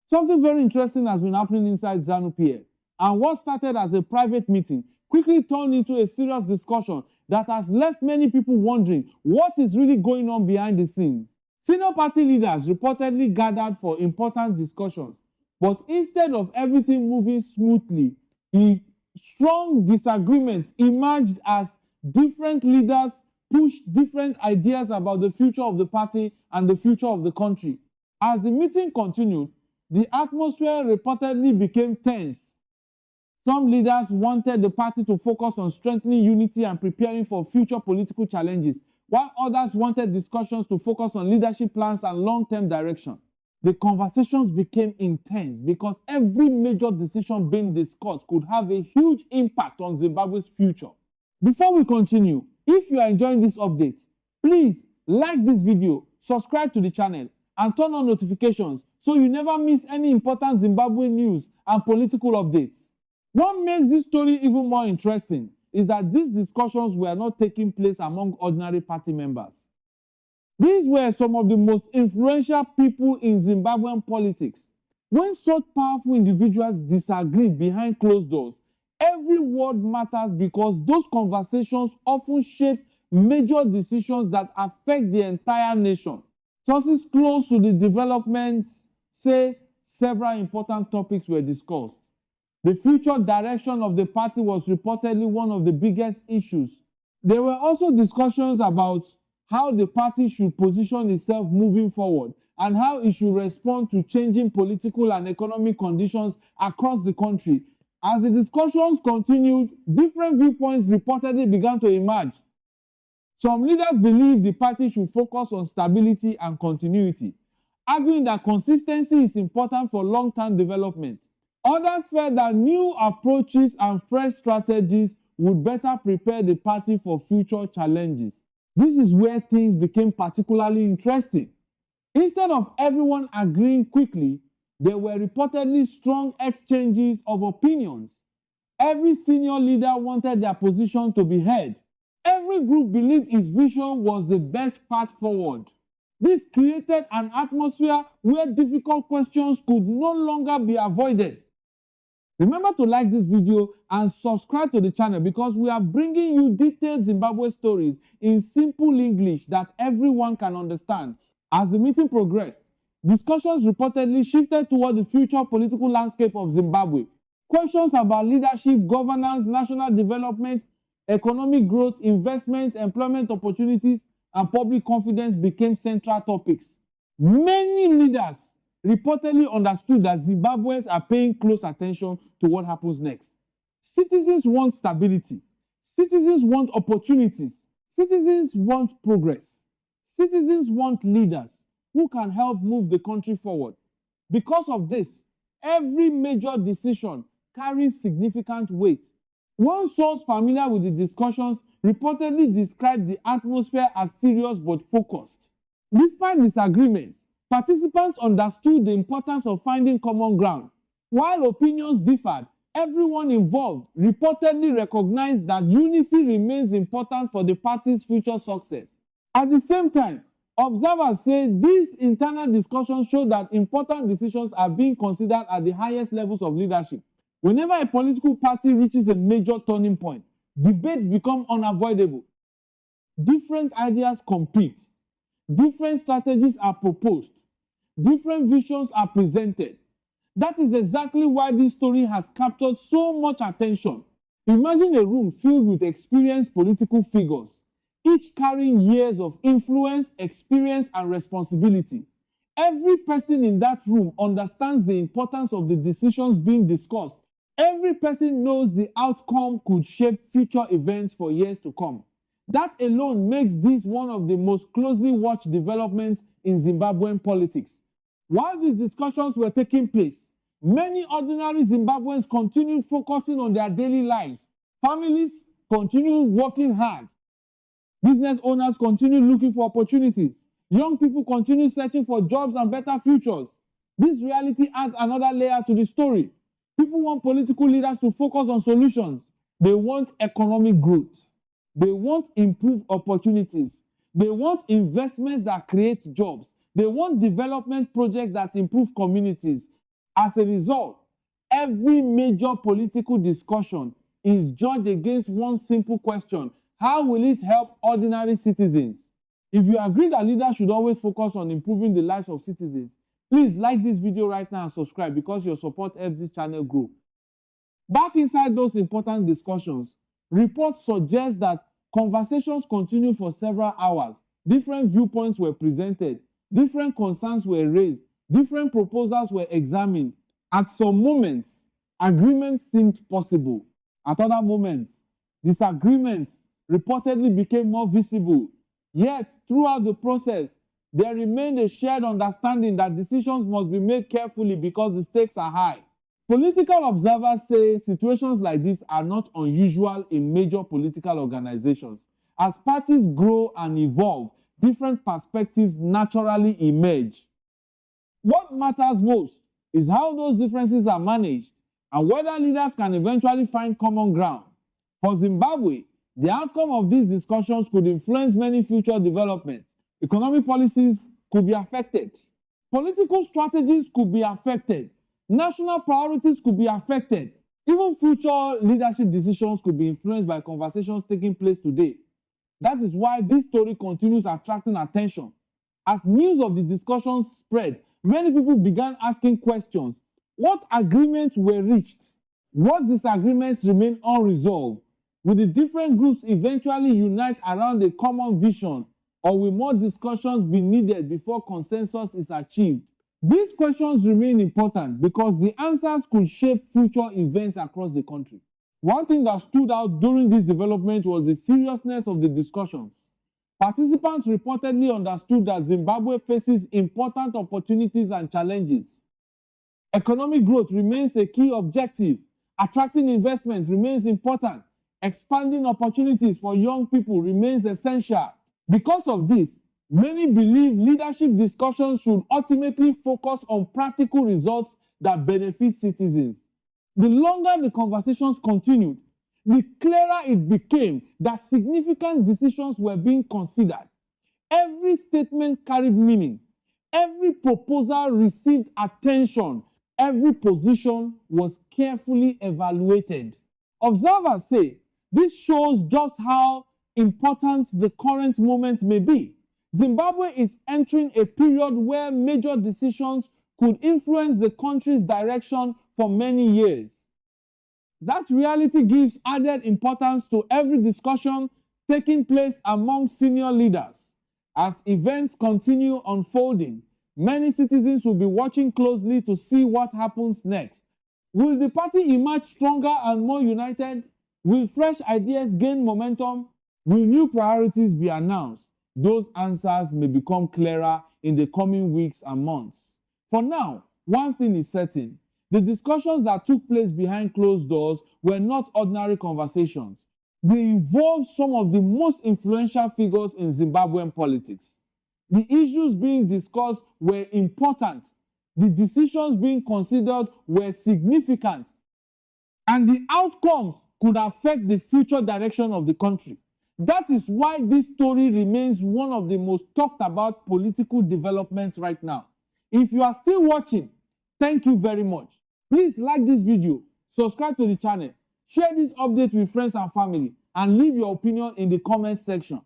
Something very interesting has been happening inside ZANUPF, and what started as a private meeting quickly turned into a serious discussion that has left many people wondering what is really going on behind the scenes. Senior party leaders reportedly gathered for important discussions, but instead of everything moving smoothly, strong disagreements emerged as different leaders pushed different ideas about the future of the party and the future of the country. As the meeting continued, the atmosphere reportedly became tense. Some leaders wanted the party to focus on strengthening unity and preparing for future political challenges, while others wanted discussions to focus on leadership plans and long-term direction. The conversations became intense because every major decision being discussed could have a huge impact on Zimbabwe's future. Before we continue, if you are enjoying this update, please like this video, subscribe to the channel, and turn on notifications so you never miss any important Zimbabwe news and political updates. What makes this story even more interesting is that these discussions were not taking place among ordinary party members. These were some of the most influential people in Zimbabwean politics. When such powerful individuals disagree behind closed doors, every word matters because those conversations often shape major decisions that affect the entire nation. Sources close to the developments say several important topics were discussed. The future direction of the party was reportedly one of the biggest issues. There were also discussions about how the party should position itself moving forward and how it should respond to changing political and economic conditions across the country. As the discussions continued, different viewpoints reportedly began to emerge. Some leaders believed the party should focus on stability and continuity, arguing that consistency is important for long-term development. Others felt that new approaches and fresh strategies would better prepare the party for future challenges. This is where things became particularly interesting. Instead of everyone agreeing quickly, there were reportedly strong exchanges of opinions. Every senior leader wanted their position to be heard. Every group believed its vision was the best path forward. This created an atmosphere where difficult questions could no longer be avoided. Remember to like this video and subscribe to the channel because we are bringing you detailed Zimbabwe stories in simple English that everyone can understand. As the meeting progressed, discussions reportedly shifted toward the future political landscape of Zimbabwe. Questions about leadership, governance, national development, economic growth, investment, employment opportunities, and public confidence became central topics. Many leaders reportedly understood that Zimbabweans are paying close attention to what happens next. Citizens want stability. Citizens want opportunities. Citizens want progress. Citizens want leaders who can help move the country forward. Because of this, every major decision carries significant weight. One source familiar with the discussions reportedly described the atmosphere as serious but focused. Despite disagreements, participants understood the importance of finding common ground. While opinions differed, everyone involved reportedly recognized that unity remains important for the party's future success. At the same time, observers say these internal discussions show that important decisions are being considered at the highest levels of leadership. Whenever a political party reaches a major turning point, debates become unavoidable. Different ideas compete. Different strategies are proposed. Different visions are presented. That is exactly why this story has captured so much attention. Imagine a room filled with experienced political figures, each carrying years of influence, experience, and responsibility. Every person in that room understands the importance of the decisions being discussed. Every person knows the outcome could shape future events for years to come. That alone makes this one of the most closely watched developments in Zimbabwean politics. While these discussions were taking place, many ordinary Zimbabweans continued focusing on their daily lives. Families continued working hard. Business owners continued looking for opportunities. Young people continue searching for jobs and better futures. This reality adds another layer to the story. People want political leaders to focus on solutions. They want economic growth. They want improved opportunities. They want investments that create jobs. They want development projects that improve communities. As a result, every major political discussion is judged against one simple question: how will it help ordinary citizens? If you agree that leaders should always focus on improving the lives of citizens, please like this video right now and subscribe, because your support helps this channel grow. Back inside those important discussions, reports suggest that conversations continued for several hours. Different viewpoints were presented, different concerns were raised, different proposals were examined. At some moments, agreement seemed possible. At other moments, disagreements reportedly became more visible. Yet, throughout the process, there remained a shared understanding that decisions must be made carefully because the stakes are high. Political observers say situations like this are not unusual in major political organizations. As parties grow and evolve, different perspectives naturally emerge. What matters most is how those differences are managed and whether leaders can eventually find common ground. For Zimbabwe, the outcome of these discussions could influence many future developments. Economic policies could be affected. Political strategies could be affected. National priorities could be affected. Even future leadership decisions could be influenced by conversations taking place today. That is why this story continues attracting attention. As news of the discussions spread, many people began asking questions. What agreements were reached? What disagreements remain unresolved? Will the different groups eventually unite around a common vision, or will more discussions be needed before consensus is achieved? These questions remain important because the answers could shape future events across the country. One thing that stood out during this development was the seriousness of the discussions. Participants reportedly understood that Zimbabwe faces important opportunities and challenges. Economic growth remains a key objective. Attracting investment remains important. Expanding opportunities for young people remains essential. Because of this, many believe leadership discussions should ultimately focus on practical results that benefit citizens. The longer the conversations continued, the clearer it became that significant decisions were being considered. Every statement carried meaning. Every proposal received attention. Every position was carefully evaluated. Observers say this shows just how important the current moment may be. Zimbabwe is entering a period where major decisions could influence the country's direction for many years. That reality gives added importance to every discussion taking place among senior leaders. As events continue unfolding, many citizens will be watching closely to see what happens next. Will the party emerge stronger and more united? Will fresh ideas gain momentum? Will new priorities be announced? Those answers may become clearer in the coming weeks and months. For now, one thing is certain. The discussions that took place behind closed doors were not ordinary conversations. They involved some of the most influential figures in Zimbabwean politics. The issues being discussed were important. The decisions being considered were significant. And the outcomes could affect the future direction of the country. That is why this story remains one of the most talked about political developments right now. If you are still watching, thank you very much. Please like this video, subscribe to the channel, share this update with friends and family, and leave your opinion in the comment section.